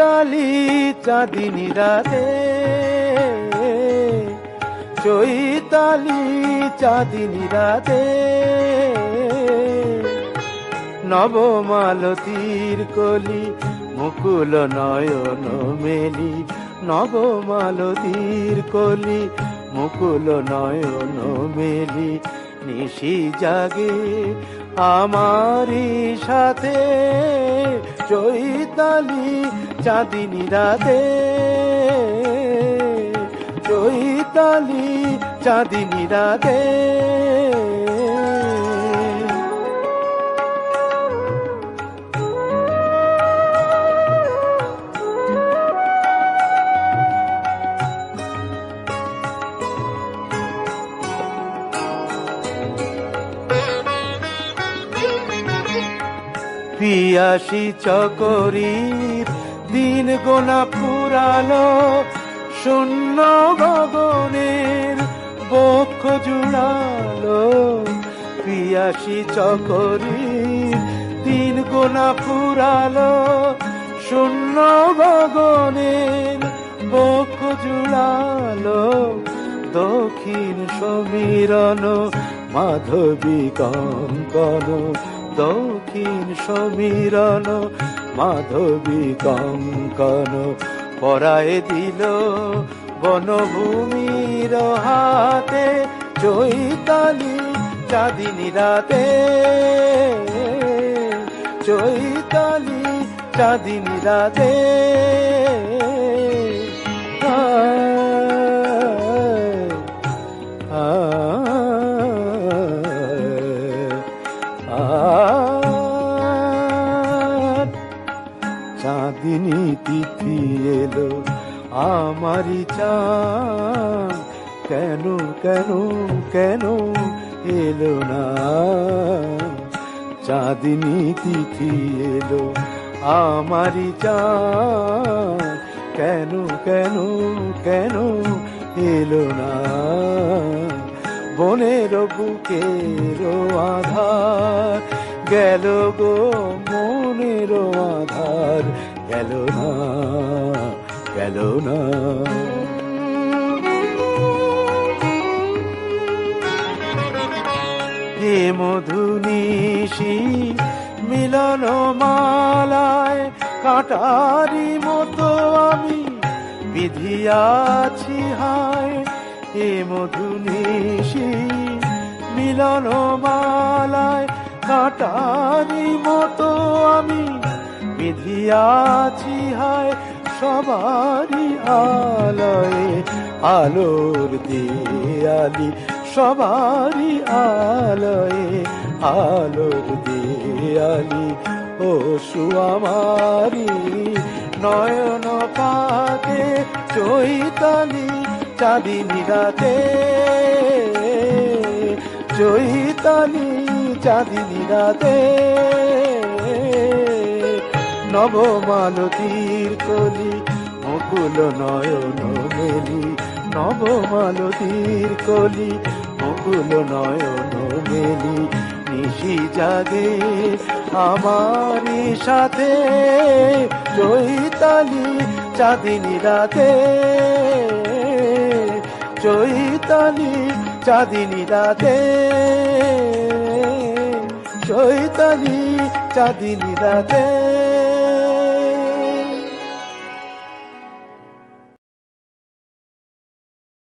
চৈতালি চাঁদিনী রাতে, চৈতালি চাঁদিনী রাতে, নবমালতীর কলি মুকুল নয়ন মেলি, নবমালতীর কলি মুকুল নয়ন মেলি, নিশি জাগে আমারি সাথে, চৈতালি চাঁদিনী রাতে, চৈতালি চাঁদিনী রাতে। পিয়াসী চকরীর দিন গোনা পুরালো, শূন্য গগনের বক্ষ জুড়ালো, পিয়াসী চকরীর দিন গোনা পুরালো, শূন্য গগনের বক্ষ জুড়ালো, দক্ষিণ সমীরণ মাধবী কঙ্কন, দক্ষিণ সমীরণ মাধবী কঙ্কন, পরায় দিল বনভূমির হাতে, চৈতালি চাঁদিনী রাতে, চৈতালি চাঁদিনী রাতে। চাঁদিনী তিথি এলো আমারি চাঁদ, কেন কেন কেন এলো না, চাঁদিনী তিথি এলো আমারি চাঁদ, কেন কেন কেন এলো না, বনের বুকের আধার গেল গো, মনের আধার গেল না, গেল না। হে মধুনিশি মিলন মালায়, কাঁটারি মতো আমি বিধিয়াছি হায়, হে মধুনিশি মিলন মালায়, কাঁটারি মতো আমি বিধিয়াছি হায়, সবারই আলোয় আলোর দেয়ালি, সবারই আলোয় আলোর দেয়ালি, ও সুয়ামারি নয়ন পাতে, চৈতালি চাঁদিনী রাতে, চৈতালি চাঁদিনী রাতে, নবমালতীর কলি মুকুল নয়ন মেলি, নবমালতীর কলি মুকুল নয়ন মেলি, নিশি জাগে আমারি সাথে, চৈতালি চাঁদিনী রাতে, চৈতালি চাঁদিনী রাতে, চৈতালি চাঁদিনী রাতে।